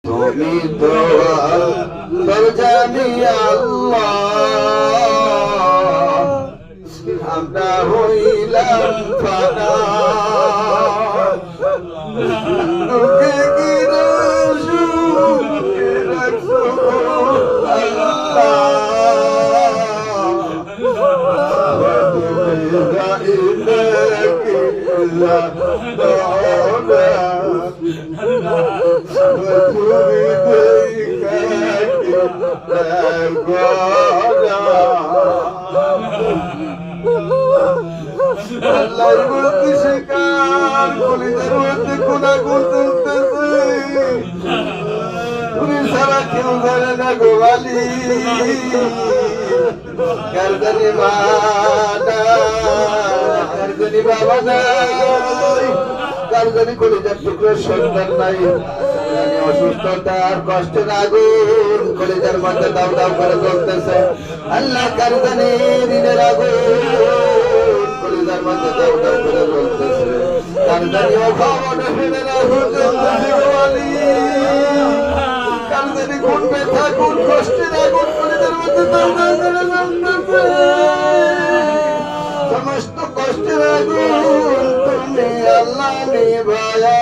তুমি তো জানি আল্লাহ, আমরা হইলাম ফানা। তোকে কি সুখে রাখছো আল্লাহ, তুমি যাইলে কি আল্লাহর মধ্যে শিকার কলিজার মধ্যে গুনাহগুন চলতেছে, তুমি সারা কেউ জানে না গো বালি। কার জানি মা নাই, কার জানি বাবা নাই, কার জানি কলিজার টুকরো সন্তান নাই, জানি অসুস্থতার কষ্টের আগুন কলিজার মধ্যে দাউ দাউ করে জ্বলতেছে। আল্লাহ কার জানি ঋণের আগুন কলিজার মধ্যে দাউ দাউ করে জ্বলতেছে, কার জানি অভাব অনটনের আগুন জ্বলতেছে গো বালি। কার জানি কোন ব্যথা কোন কষ্টের আগুন কলিজার মধ্যে দাউ দাউ করে জ্বলতেছে। সমস্ত কষ্টের আগুন তুমি আল্লাহ নিভায়া